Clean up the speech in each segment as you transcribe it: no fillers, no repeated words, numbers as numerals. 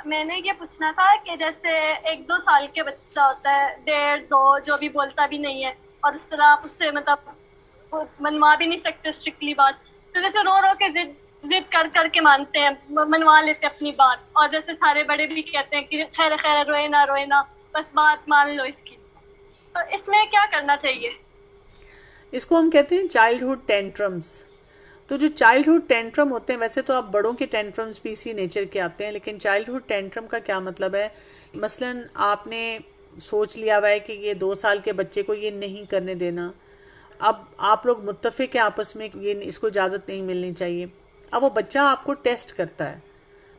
मैंने ये पूछना था कि जैसे 1-2 साल के बच्चा होता है, 1.5-2, जो भी बोलता भी नहीं है, और उस तरह आप उससे मतलब वो मनवा भी नहीं सकते स्ट्रिक्टली बात। तो जैसे रो रो के जिद जिद कर कर के मानते हैं, मनवा लेते हैं अपनी बात, और जैसे सारे बड़े भी कहते हैं कि खैर खैर, रोए ना, बस बात मान लो इसकी। तो इसमें क्या करना चाहिए? इसको हम कहते हैं चाइल्डहुड टेंट्रम्स। तो जो चाइल्डहुड टेंट्रम होते हैं, वैसे तो आप बड़ों के टेंट्रम्स भी इसी नेचर के आते हैं, लेकिन चाइल्डहुड टेंट्रम का क्या मतलब है? मसलन आपने सोच लिया हुआ है कि ये 2 साल के बच्चे को ये नहीं करने देना। अब आप लोग मुत्तफिक हैं आपस में कि ये इसको इजाज़त नहीं मिलनी चाहिए। अब वो बच्चा आपको टेस्ट करता है।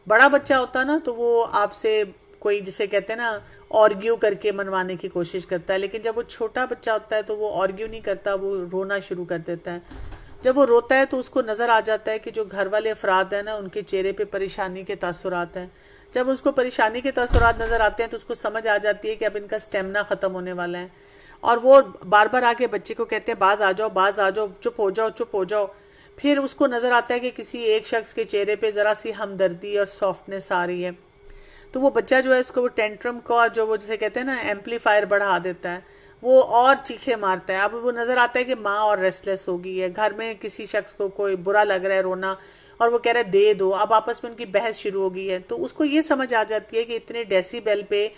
बड़ा बच्चा होता ना तो वो आपसे कोई जिसे कहते हैं ना ऑर्ग्यू करके मनवाने की कोशिश करता है, लेकिन जब वो छोटा बच्चा होता है तो वो ऑर्ग्यू नहीं करता, वो रोना शुरू कर देता है। जब वो रोता है तो उसको नज़र आ जाता है कि जो घर वाले अफराद हैं ना, उनके चेहरे पे परेशानी के तासुरात हैं। जब उसको परेशानी के तासुरात नज़र आते हैं तो उसको समझ आ जाती है कि अब इनका स्टेमिना ख़त्म होने वाला है, और वो बार बार आके बच्चे को कहते हैं बाज आ जाओ, बाज आ जाओ, चुप हो जाओ, चुप हो जाओ। फिर उसको नज़र आता है कि किसी एक शख्स के चेहरे पे ज़रा सी हमदर्दी और सॉफ्टनेस आ रही है, तो वो बच्चा जो है उसको वो टेंट्रम का जो वो जिसे कहते हैं ना एम्पलीफायर बढ़ा देता है, वो और चीखे मारता है। अब वो नज़र आता है कि माँ और रेस्टलेस हो गई है, घर में किसी शख्स को कोई बुरा लग रहा है रोना, और वो कह रहा है दे दो। अब आपस में उनकी बहस शुरू हो गई है, तो उसको ये समझ आ जाती है कि इतने डेसिबल पे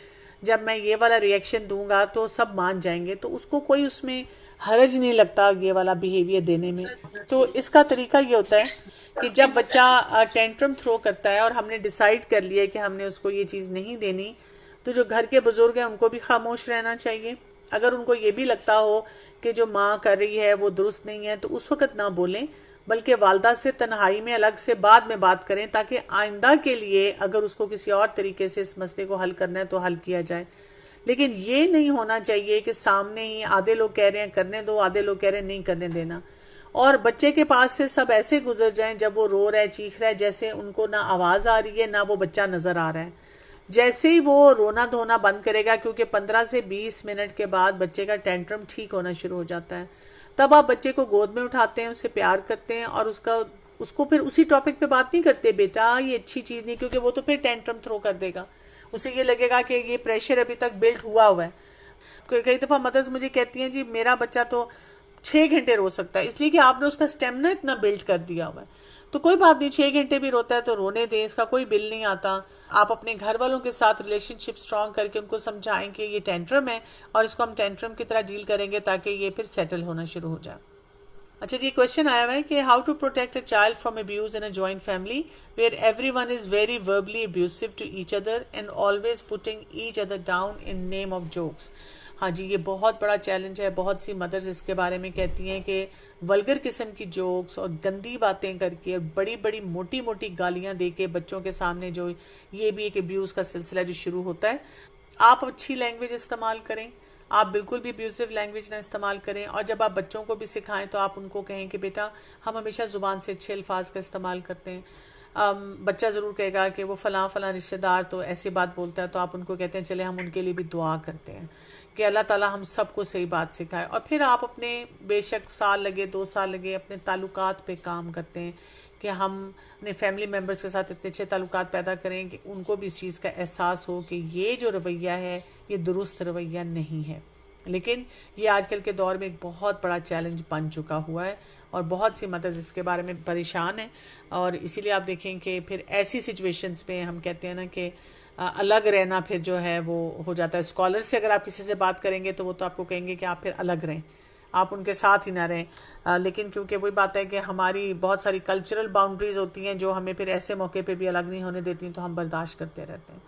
जब मैं ये वाला रिएक्शन दूंगा तो सब मान जाएंगे, तो उसको कोई उसमें हर्ज नहीं लगता ये वाला बिहेवियर देने में। तो इसका तरीका ये होता है कि जब बच्चा टेंट्रम थ्रो करता है और हमने डिसाइड कर लिया है कि हमने उसको ये चीज़ नहीं देनी, तो जो घर के बुजुर्ग हैं उनको भी खामोश रहना चाहिए। अगर उनको ये भी लगता हो कि जो माँ कर रही है वो दुरुस्त नहीं है, तो उस वक्त ना बोलें, बल्कि वालदा से तन्हाई में अलग से बाद में बात करें, ताकि आइंदा के लिए अगर उसको किसी और तरीके से इस मसले को हल करना है तो हल किया जाए। लेकिन ये नहीं होना चाहिए कि सामने ही आधे लोग कह रहे हैं करने दो, आधे लोग कह रहे हैं नहीं करने देना, और बच्चे के पास से सब ऐसे गुजर जाएं जब वो रो रहा है, चीख रहा है, जैसे उनको ना आवाज़ आ रही है ना वो बच्चा नज़र आ रहा है। जैसे ही वो रोना धोना बंद करेगा, क्योंकि 15 से 20 मिनट के बाद बच्चे का टेंट्रम ठीक होना शुरू हो जाता है, तब आप बच्चे को गोद में उठाते हैं, उसे प्यार करते हैं, और उसको फिर उसी टॉपिक पे बात नहीं करते बेटा ये अच्छी चीज़ नहीं, क्योंकि वो तो फिर टेंट्रम थ्रो कर देगा। उसे ये लगेगा कि ये प्रेशर अभी तक बिल्ड हुआ है। कई दफ़ा मदर्स मुझे कहती हैं जी मेरा बच्चा तो 6 घंटे रो सकता है, इसलिए कि आपने उसका स्टेमिना इतना बिल्ड कर दिया हुआ है। तो कोई बात नहीं, 6 घंटे भी रोता है तो रोने दें, इसका कोई बिल नहीं आता। आप अपने घर वालों के साथ रिलेशनशिप स्ट्रांग करके उनको समझाएं कि ये टेंट्रम है और इसको हम टेंट्रम की तरह डील करेंगे, ताकि ये फिर सेटल होना शुरू हो जाए। अच्छा जी, क्वेश्चन आया हुआ है कि how to protect a child from abuse in a joint family where everyone is very verbally abusive to each other and always putting each other down in name of jokes. हाँ जी, ये बहुत बड़ा challenge है। बहुत सी mother's इसके बारे में कहती हैं कि वल्गर किस्म की जोक्स और गंदी बातें करके और बड़ी बड़ी मोटी मोटी गालियां दे के बच्चों के सामने जो ये भी एक अब्यूज़ का सिलसिला जो शुरू होता है। आप अच्छी लैंग्वेज इस्तेमाल करें, आप बिल्कुल भी अब्यूजिव लैंग्वेज ना इस्तेमाल करें, और जब आप बच्चों को भी सिखाएं तो आप उनको कहें कि बेटा हम हमेशा ज़ुबान से अच्छे अल्फाज का इस्तेमाल करते हैं। बच्चा ज़रूर कहेगा कि वो फ़लाँ फ़लाँ रिश्तेदार तो ऐसी बात बोलता है, तो आप उनको कहते हैं चले हम उनके लिए भी दुआ करते हैं कि अल्लाह ताला हम सबको सही बात सिखाए। और फिर आप अपने बेशक साल लगे 2 साल लगे अपने ताल्लुकात पे काम करते हैं कि हम अपने फैमिली मेम्बर्स के साथ इतने अच्छे ताल्लुकात पैदा करें कि उनको भी इस चीज़ का एहसास हो कि ये जो रवैया है ये दुरुस्त रवैया नहीं है। लेकिन ये आजकल के दौर में एक बहुत बड़ा चैलेंज बन चुका हुआ है, और बहुत सी मदर्स इसके बारे में परेशान हैं। और इसीलिए आप देखें कि फिर ऐसी सिचुएशंस में हम कहते हैं ना कि अलग रहना फिर जो है वो हो जाता है। स्कॉलर से अगर आप किसी से बात करेंगे तो वो तो आपको कहेंगे कि आप फिर अलग रहें, आप उनके साथ ही ना रहें। लेकिन क्योंकि वही बात है कि हमारी बहुत सारी कल्चरल बाउंड्रीज होती हैं जो हमें फिर ऐसे मौके पे भी अलग नहीं होने देती, तो हम बर्दाश्त करते रहते हैं।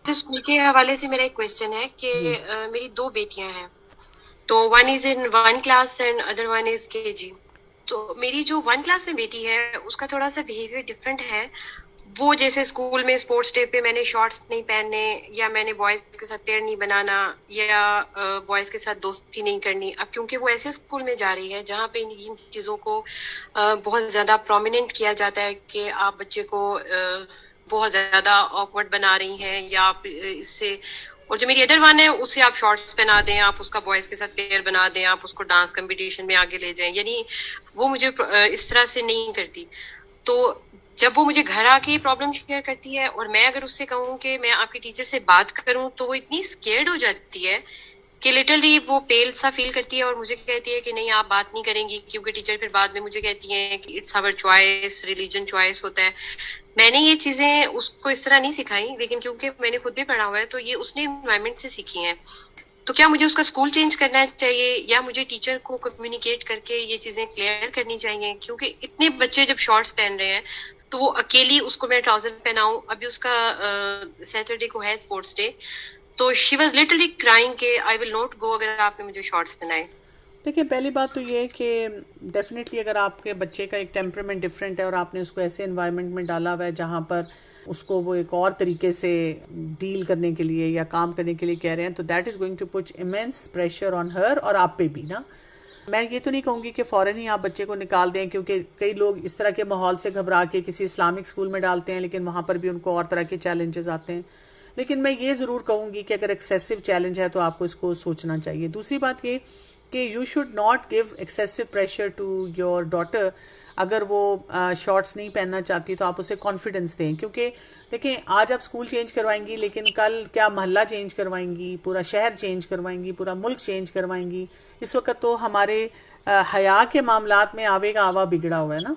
तो स्कूल के हवाले से मेरा एक क्वेश्चन है कि जी। मेरी दो बेटियां हैं, तो one is in one class and other one is KG. तो मेरी जो वन क्लास में बेटी है उसका थोड़ा सा बिहेवियर डिफरेंट है। वो जैसे स्कूल में स्पोर्ट्स डे पे मैंने शॉर्ट्स नहीं पहनने, या मैंने बॉयज के साथ पेयर नहीं बनाना, या बॉयज के साथ दोस्ती नहीं करनी। अब क्योंकि वो ऐसे स्कूल में जा रही है जहाँ पे इन चीजों को बहुत ज्यादा प्रोमिनेंट किया जाता है कि आप बच्चे को बहुत ज्यादा ऑकवर्ड बना रही हैं, या आप इससे, और जो मेरी अदर वन है उसे आप शॉर्ट्स पहना दें, आप उसका बॉयज के साथ पेयर बना दें, आप उसको डांस कंपटीशन में आगे ले जाएं, यानी वो मुझे इस तरह से नहीं करती। तो जब वो मुझे घर आके प्रॉब्लम शेयर करती है और मैं अगर उससे कहूँ कि मैं आपके टीचर से बात करूँ, तो वो इतनी स्केर्ड हो जाती है कि लिटरली वो पेल सा फील करती है और मुझे कहती है कि नहीं आप बात नहीं करेंगी, क्योंकि टीचर फिर बाद में मुझे कहती है कि it's our choice, religion choice होता है। मैंने ये चीजें उसको इस तरह नहीं सिखाई, लेकिन क्योंकि मैंने खुद भी पढ़ा हुआ है तो ये उसने इन्वायरमेंट से सीखी है। तो क्या मुझे उसका स्कूल चेंज करना चाहिए या मुझे टीचर को कम्युनिकेट करके ये चीजें क्लियर करनी चाहिए? क्योंकि इतने बच्चे जब शॉर्ट्स पहन रहे हैं तो वो अकेली उसको मैं ट्राउजर पहनाऊं। अभी उसका सैटरडे को है स्पोर्ट्स डे, तो शी वॉज लिटरली क्राइंग के आई विल नॉट गो अगर आपने मुझे शॉर्ट्स पहनाए। देखिए, पहली बात तो ये है कि डेफिनेटली अगर आपके बच्चे का एक टेम्परामेंट डिफरेंट है और आपने उसको ऐसे एनवायरनमेंट में डाला हुआ है जहाँ पर उसको वो एक और तरीके से डील करने के लिए या काम करने के लिए कह रहे हैं, तो that is going to put immense pressure on her और आप पे भी ना। मैं ये तो नहीं कहूँगी कि फ़ौरन ही आप बच्चे को निकाल दें, क्योंकि कई लोग इस तरह के माहौल से घबरा के किसी इस्लामिक स्कूल में डालते हैं, लेकिन वहाँ पर भी उनको और तरह के चैलेंजेस आते हैं। लेकिन मैं ये ज़रूर कहूँगी कि अगर एक्सेसिव चैलेंज है तो आपको इसको सोचना चाहिए। दूसरी बात ये कि you should not give excessive pressure to your daughter. अगर वो शॉर्ट्स नहीं पहनना चाहती तो आप उसे कॉन्फिडेंस दें, क्योंकि देखें आज आप स्कूल चेंज करवाएंगी, लेकिन कल क्या मोहल्ला चेंज करवाएंगी, पूरा शहर चेंज करवाएंगी, पूरा मुल्क चेंज करवाएंगी। इस वक्त तो हमारे हया के मामलात में आवेगा आवा बिगड़ा हुआ है ना।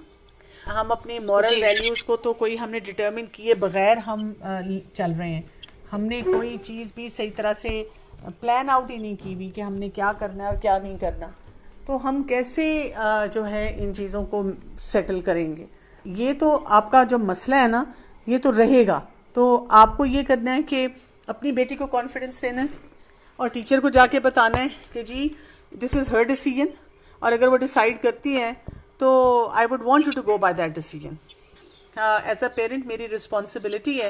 हम अपनी मॉरल वैल्यूज़ को तो कोई हमने डिटर्मिन किए बगैर हम चल रहे हैं। हमने कोई चीज़ भी सही तरह से प्लान आउट ही नहीं की हुई कि हमने क्या करना है और क्या नहीं करना, तो हम कैसे जो है इन चीज़ों को सेटल करेंगे। ये तो आपका जो मसला है ना, ये तो रहेगा। तो आपको ये करना है कि अपनी बेटी को कॉन्फिडेंस देना है और टीचर को जाके बताना है कि जी दिस इज़ हर डिसीजन, और अगर वो डिसाइड करती है तो I would want you to go by that decision. As a parent मेरी रिस्पॉन्सिबिलिटी है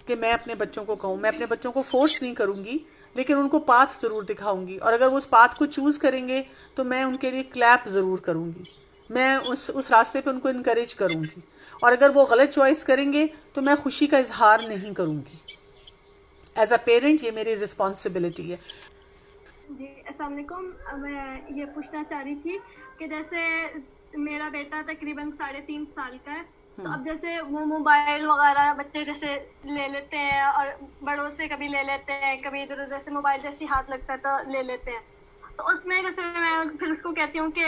कि मैं अपने बच्चों को कहूँ। मैं अपने बच्चों को फोर्स नहीं करूँगी, लेकिन उनको पाथ ज़रूर दिखाऊंगी, और अगर वो उस पाथ को चूज़ करेंगे तो मैं उनके लिए क्लैप ज़रूर करूँगी। मैं उस रास्ते पे उनको इनकरेज करूँगी, और अगर वो गलत चॉइस करेंगे तो मैं खुशी का इजहार नहीं करूँगी। एज अ पेरेंट ये मेरी रिस्पॉन्सिबिलिटी है। जी अस्सलाम वालेकुम। मैं ये पूछना चाह रही थी कि जैसे मेरा बेटा तकरीबन 3.5 साल का है, तो अब जैसे वो मोबाइल वगैरह बच्चे जैसे ले लेते हैं और बड़ों से कभी ले लेते हैं, कभी इधर उधर से मोबाइल जैसे हाथ लगता है तो ले लेते हैं। तो उसमें जैसे मैं फिर उसको कहती हूँ कि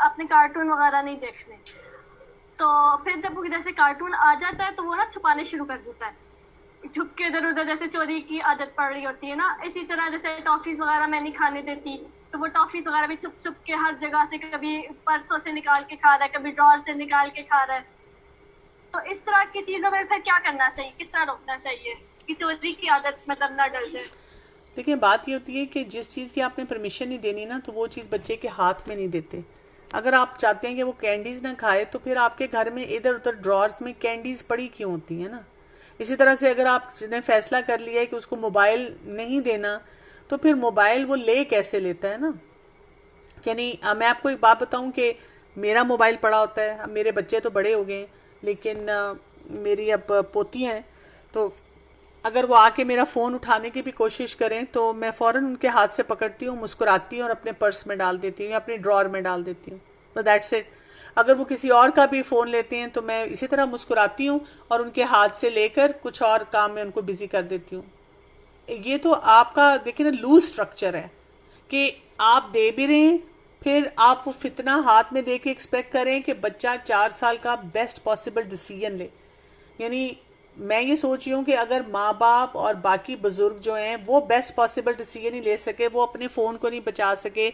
अपने कार्टून वगैरह नहीं देखने, तो फिर जब वो जैसे कार्टून आ जाता है तो वो ना छुपाने शुरू कर देता है, छुप के इधर उधर जैसे चोरी की आदत पड़ रही होती है ना। इसी तरह जैसे टॉफीज वगैरह मैं नहीं खाने देती, तो वो टॉफीज वगैरह भी छुप छुप के हर जगह से, कभी पर्सों से निकाल के खा रहा है, कभी ड्रॉर से निकाल के खा रहा है। तो इस तरह की चीजों में फिर क्या करना चाहिए, किस तरह रोकना चाहिए कि चोरी की आदत मतलब ना डल जाए? देखिए, बात ये होती है कि जिस चीज़ की आपने परमिशन नहीं देनी ना, तो वो चीज़ बच्चे के हाथ में नहीं देते। अगर आप चाहते हैं कि वो कैंडीज़ ना खाए, तो फिर आपके घर में इधर उधर ड्रॉर्स में कैंडीज़ पड़ी क्यों होती हैं ना। इसी तरह से अगर आपने फैसला कर लिया है कि उसको मोबाइल नहीं देना, तो फिर मोबाइल वो ले कैसे लेता है ना। यानी मैं आपको एक बात बताऊं कि मेरा मोबाइल पड़ा होता है। अब मेरे बच्चे तो बड़े हो गए, लेकिन मेरी अब पोती हैं, तो अगर वो आके मेरा फ़ोन उठाने की भी कोशिश करें तो मैं फ़ौरन उनके हाथ से पकड़ती हूँ, मुस्कुराती हूँ और अपने पर्स में डाल देती हूँ या अपनी ड्रॉर में डाल देती हूँ, तो दैट्स इट। अगर वो किसी और का भी फ़ोन लेते हैं तो मैं इसी तरह मुस्कुराती हूँ और उनके हाथ से लेकर कुछ और काम में उनको बिज़ी कर देती हूँ। ये तो आपका देखिए ना लूज स्ट्रक्चर है कि आप दे भी रहे हैं, फिर आप वो फितना हाथ में दे के एक्सपेक्ट करें कि बच्चा 4 साल का बेस्ट पॉसिबल डिसीजन ले। यानी मैं ये सोच रही हूँ कि अगर माँ बाप और बाकी बुजुर्ग जो हैं वो बेस्ट पॉसिबल डिसीजन ही ले सके, वो अपने फ़ोन को नहीं बचा सके,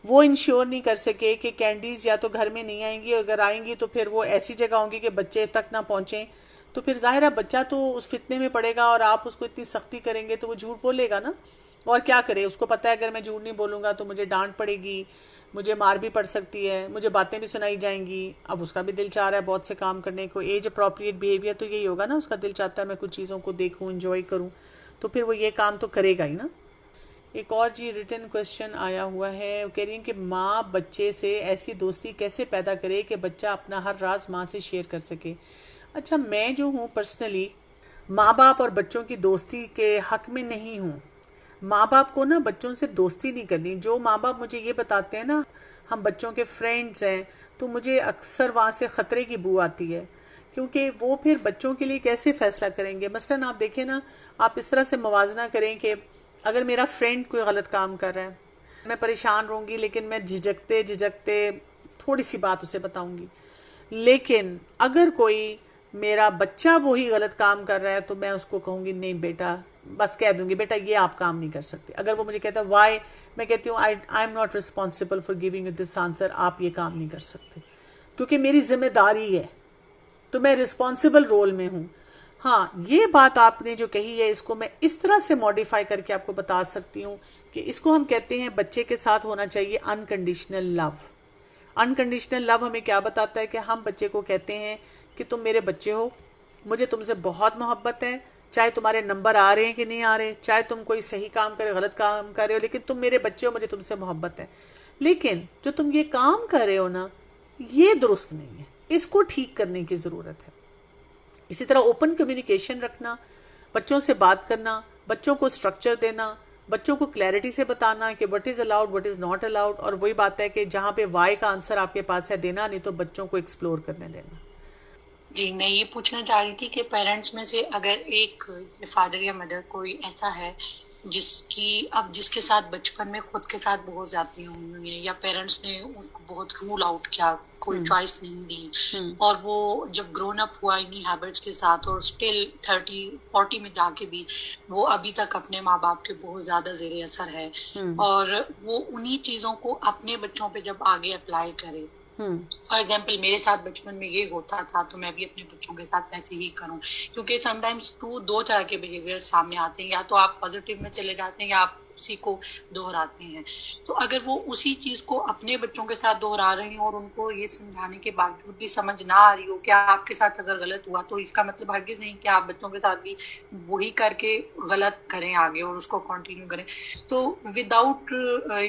वो इंश्योर नहीं कर सके कि कैंडीज़ या तो घर में नहीं आएंगी, अगर आएंगी तो फिर वो ऐसी जगह होंगी कि बच्चे तक ना पहुँचें, तो फिर ज़ाहिर है बच्चा तो उस फितने में पड़ेगा और आप उसको इतनी सख्ती करेंगे तो वो झूठ बोलेगा ना। और क्या करे, उसको पता है अगर मैं झूठ नहीं बोलूँगा तो मुझे डांट पड़ेगी, मुझे मार भी पड़ सकती है, मुझे बातें भी सुनाई जाएंगी। अब उसका भी दिल चाह रहा है बहुत से काम करने को। एज अप्रोप्रिएट बिहेवियर तो यही होगा ना, उसका दिल चाहता है मैं कुछ चीज़ों को देखूं, एंजॉय करूं, तो फिर वो ये काम तो करेगा ही ना। एक और जी रिटर्न क्वेश्चन आया हुआ है, वो कह रही है कि माँ बच्चे से ऐसी दोस्ती कैसे पैदा करे कि बच्चा अपना हर राज माँ से शेयर कर सके। अच्छा, मैं जो हूँ पर्सनली माँ बाप और बच्चों की दोस्ती के हक में नहीं हूँ। माँ बाप को ना बच्चों से दोस्ती नहीं करनी। जो माँ बाप मुझे ये बताते हैं ना हम बच्चों के फ्रेंड्स हैं, तो मुझे अक्सर वहाँ से ख़तरे की बू आती है, क्योंकि वो फिर बच्चों के लिए कैसे फैसला करेंगे। मसलन आप देखें ना, आप इस तरह से मुवाजना करें कि अगर मेरा फ्रेंड कोई गलत काम कर रहा है, मैं परेशान रहूँगी, लेकिन मैं झिझकते झिझकते थोड़ी सी बात उसे बताऊँगी। लेकिन अगर कोई मेरा बच्चा वही गलत काम कर रहा है तो मैं उसको कहूँगी नहीं बेटा, बस कह दूंगी बेटा ये आप काम नहीं कर सकते। अगर वो मुझे कहता है वाई, मैं कहती हूँ I am not responsible for giving you this answer, आप ये काम नहीं कर सकते क्योंकि मेरी जिम्मेदारी है, तो मैं रिस्पॉन्सिबल रोल में हूँ। हाँ, ये बात आपने जो कही है इसको मैं इस तरह से मॉडिफाई करके आपको बता सकती हूँ कि इसको हम कहते हैं बच्चे के साथ होना चाहिए अनकंडीशनल लव। अनकंडीशनल लव हमें क्या बताता है कि हम बच्चे को कहते हैं कि तुम मेरे बच्चे हो, मुझे तुमसे बहुत मोहब्बत है, चाहे तुम्हारे नंबर आ रहे हैं कि नहीं आ रहे, चाहे तुम कोई सही काम करे गलत काम कर रहे हो, लेकिन तुम मेरे बच्चे हो, मुझे तुमसे मोहब्बत है। लेकिन जो तुम ये काम कर रहे हो ना, ये दुरुस्त नहीं है, इसको ठीक करने की ज़रूरत है। इसी तरह ओपन कम्युनिकेशन रखना, बच्चों से बात करना, बच्चों को स्ट्रक्चर देना, बच्चों को क्लैरिटी से बताना कि what is allowed what is not allowed. और वही बात है कि जहाँ पे वाई का आंसर आपके पास है देना, नहीं तो बच्चों को एक्सप्लोर करने देना। जी, मैं ये पूछना चाह रही थी कि पेरेंट्स में से अगर एक फादर या मदर कोई ऐसा है जिसके साथ बचपन में खुद के साथ बहुत ज्यादतियां हुई हैं, या पेरेंट्स ने उसको बहुत रूल आउट किया, कोई चॉइस नहीं दी, और वो जब ग्रोन अप हुआ इन्हीं हैबिट्स के साथ और स्टिल 30-40 में जाके भी वो अभी तक अपने माँ बाप के बहुत ज्यादा जेरे असर है, और वो उन्हीं चीजों को अपने बच्चों पे जब आगे अप्लाई करे। फॉर एग्जाम्पल मेरे साथ बचपन में ये होता था तो मैं भी अपने बच्चों के साथ ऐसे ही करूं, क्योंकि समटाइम्स दो तरह के बिहेवियर सामने आते हैं, या तो आप पॉजिटिव में चले जाते हैं या आप उसी को दोहराते हैं। तो अगर वो उसी चीज को अपने बच्चों के साथ दोहरा रहे हैं और उनको ये समझाने के बावजूद भी समझ ना आ रही हो कि आपके साथ अगर गलत हुआ तो इसका मतलब हरगिज नहीं कि आप बच्चों के साथ भी वही करके गलत करें आगे और उसको कंटिन्यू करें। तो विदाउट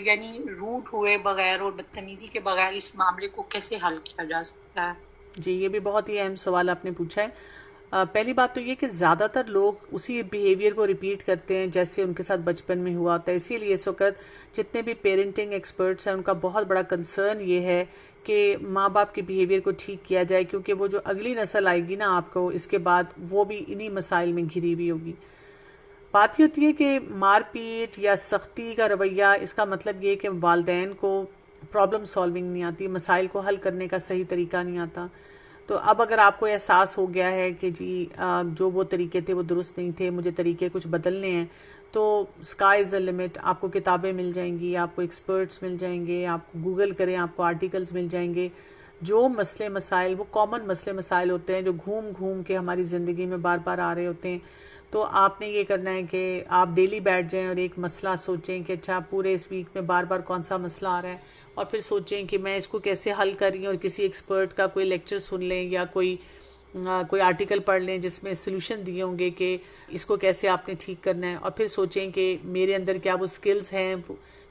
यानी रूट हुए बगैर और बदतमीजी के बगैर इस मामले को कैसे हल किया जा सकता है? जी, ये भी बहुत ही अहम सवाल आपने पूछा है। पहली बात तो ये कि ज़्यादातर लोग उसी बिहेवियर को रिपीट करते हैं जैसे उनके साथ बचपन में हुआ होता है। इसीलिए इस वक्त जितने भी पेरेंटिंग एक्सपर्ट्स हैं उनका बहुत बड़ा कंसर्न ये है कि माँ बाप के बिहेवियर को ठीक किया जाए, क्योंकि वो जो अगली नस्ल आएगी ना आपको, इसके बाद वो भी इन्हीं मसाइल में घिरी हुई होगी। बात ये होती है कि मारपीट या सख्ती का रवैया, इसका मतलब ये कि वालिदैन को प्रॉब्लम सॉल्विंग नहीं आती, मसाइल को हल करने का सही तरीका नहीं आता। तो अब अगर आपको एहसास हो गया है कि जी जो वो तरीके थे वो दुरुस्त नहीं थे, मुझे तरीके कुछ बदलने हैं, तो स्काई इज़ द लिमिट। आपको किताबें मिल जाएंगी, आपको एक्सपर्ट्स मिल जाएंगे, आपको गूगल करें आपको आर्टिकल्स मिल जाएंगे। जो मसले मसाइल, वो कॉमन मसले मसाइल होते हैं जो घूम घूम के हमारी ज़िंदगी में बार बार आ रहे होते हैं। तो आपने ये करना है कि आप डेली बैठ जाएं और एक मसला सोचें कि अच्छा पूरे इस वीक में बार बार कौन सा मसला आ रहा है, और फिर सोचें कि मैं इसको कैसे हल कर रही हूँ, और किसी एक्सपर्ट का कोई लेक्चर सुन लें या कोई आर्टिकल पढ़ लें जिसमें सोल्यूशन दिए होंगे कि इसको कैसे आपने ठीक करना है। और फिर सोचें कि मेरे अंदर क्या वो स्किल्स हैं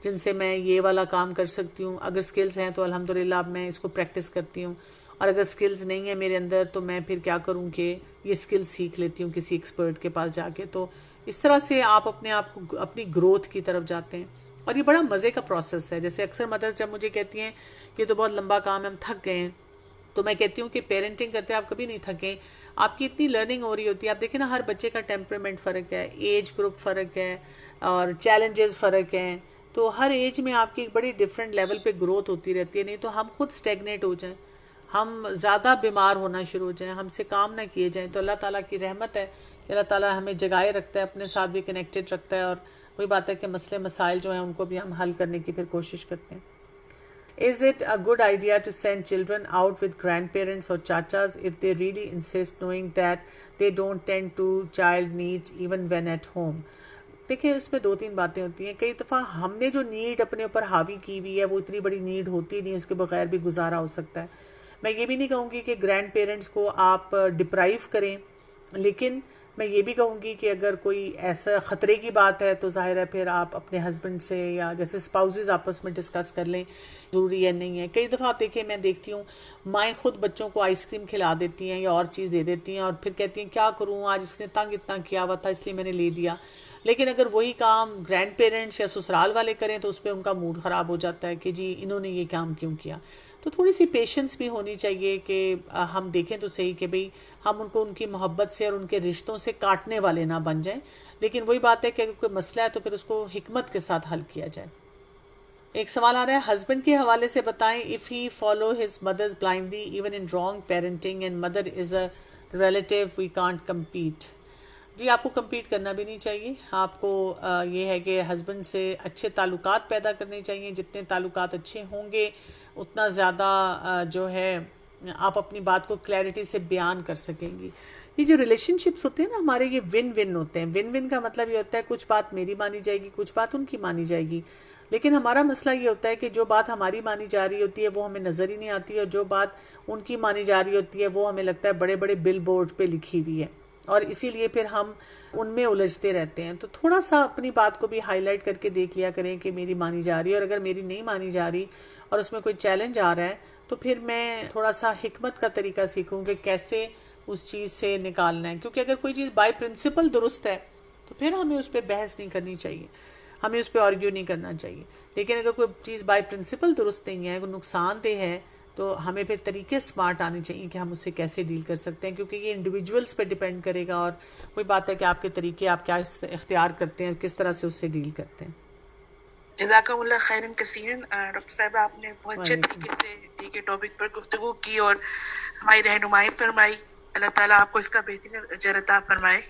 जिनसे मैं ये वाला काम कर सकती हूँ। अगर स्किल्स हैं तो अल्हम्दुलिल्लाह मैं इसको प्रैक्टिस करती हूँ, और अगर स्किल्स नहीं है मेरे अंदर तो मैं फिर क्या करूँ कि ये स्किल्स सीख लेती हूँ किसी एक्सपर्ट के पास जाके। तो इस तरह से आप अपने आप को अपनी ग्रोथ की तरफ जाते हैं, और ये बड़ा मज़े का प्रोसेस है। जैसे अक्सर मदर्स जब मुझे कहती हैं कि तो बहुत लंबा काम है, हम थक गए हैं, तो मैं कहती हूँ कि पेरेंटिंग करते आप कभी नहीं थकें, आपकी इतनी लर्निंग हो रही होती है। आप देखें ना, हर बच्चे का टेम्परामेंट फ़र्क है, एज ग्रुप फ़र्क है, और चैलेंजेस फ़र्क हैं। तो हर एज में आपकी एक बड़ी डिफरेंट लेवल पे ग्रोथ होती रहती है। नहीं तो हम खुद स्टेगनेट हो जाएं, हम ज़्यादा बीमार होना शुरू हो जाएं, हमसे काम ना किए जाएं। तो अल्लाह ताला की रहमत है कि अल्लाह ताला हमें जगाए रखता है, अपने साथ भी कनेक्टेड रखता है, और वही बात है कि मसले मसाइल जो हैं उनको भी हम हल करने की फिर कोशिश करते हैं। Is it a good idea to send children out with grandparents or chachas if they really insist, knowing that they don't tend to child needs even when at home? देखिए, उसमें दो तीन बातें होती हैं। कई दफ़ा हमने जो नीड अपने ऊपर हावी की हुई है वो इतनी बड़ी नीड होती नहीं, उसके बगैर भी गुजारा हो सकता है। मैं ये भी नहीं कहूँगी कि ग्रैंड पेरेंट्स को आप डिप्राइव करें, लेकिन मैं ये भी कहूँगी कि अगर कोई ऐसा ख़तरे की बात है तो ज़ाहिर है फिर आप अपने हस्बैंड से या जैसे स्पाउसेस आपस में डिस्कस कर लें, ज़रूरी है नहीं है। कई दफ़ा आप देखिए, मैं देखती हूँ माएँ खुद बच्चों को आइसक्रीम खिला देती हैं या और चीज़ दे देती हैं, और फिर कहती हैं क्या करूँ, आज इसने तंग इतना किया हुआ था इसलिए मैंने ले दिया। लेकिन अगर वही काम ग्रैंड पेरेंट्स या ससुराल वाले करें तो उस पर उनका मूड ख़राब हो जाता है कि जी इन्होंने ये काम क्यों किया। तो थोड़ी सी पेशेंस भी होनी चाहिए कि हम देखें तो सही कि भाई हम उनको उनकी मोहब्बत से और उनके रिश्तों से काटने वाले ना बन जाएं। लेकिन वही बात है कि अगर कोई मसला है तो फिर उसको हिकमत के साथ हल किया जाए। एक सवाल आ रहा है, हस्बैंड के हवाले से बताएं, if he follow his mothers blindly even in wrong parenting and mother is a relative we can't compete. जी, आपको कम्पीट करना भी नहीं चाहिए। आपको ये है कि हस्बैंड से अच्छे ताल्लुकात पैदा करने चाहिए। जितने ताल्लुकात अच्छे होंगे उतना ज़्यादा जो है आप अपनी बात को क्लैरिटी से बयान कर सकेंगी। ये जो रिलेशनशिप्स होते हैं ना हमारे, ये विन विन होते हैं। विन विन का मतलब ये होता है कुछ बात मेरी मानी जाएगी, कुछ बात उनकी मानी जाएगी। लेकिन हमारा मसला ये होता है कि जो बात हमारी मानी जा रही होती है वो हमें नज़र ही नहीं आती, और जो बात उनकी मानी जा रही होती है वो हमें लगता है बड़े बड़े बिल बोर्ड पे लिखी हुई है, और इसीलिए फिर हम उनमें उलझते रहते हैं। तो थोड़ा सा अपनी बात को भी हाईलाइट करके देख लिया करें कि मेरी मानी जा रही है, और अगर मेरी नहीं मानी जा रही और उसमें कोई चैलेंज आ रहा है तो फिर मैं थोड़ा सा हिकमत का तरीका सीखूँ कि कैसे उस चीज़ से निकालना है। क्योंकि अगर कोई चीज़ बाय प्रिंसिपल दुरुस्त है तो फिर हमें उस पर बहस नहीं करनी चाहिए, हमें उस पर आर्ग्यू नहीं करना चाहिए। लेकिन अगर कोई चीज़ बाय प्रिंसिपल दुरुस्त नहीं है, कोई नुकसानदेह है, तो हमें फिर तरीके स्मार्ट आने चाहिए कि हम उससे कैसे डील कर सकते हैं, क्योंकि ये इंडिविजुअल्स पे डिपेंड करेगा। और कोई बात है कि आपके तरीके आप क्या इख्तियार करते हैं, किस तरह से उससे डील करते हैं। जज़ाकमुल्लाह खैरन कसीरन। डॉक्टर साहब आपने बहुत अच्छे तरीके से दी के टॉपिक पर गुफ्तगू की और हमारी रहनुमाई फरमाई। अल्लाह ताला आपको इसका बेहतरीन अजर अता फरमाए।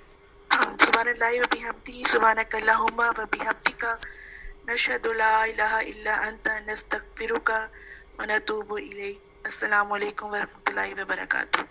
सुब्हानल्लाहि व बिहम्दिही सुब्हानकल्लाहुम्मा व बिहम्दिका नशहदु ला इलाहा इल्ला अंता नस्तगफिरुका व नतूबु इलैक। अस्सलामु अलैकुम व रहमतुल्लाहि व बरकातुहू।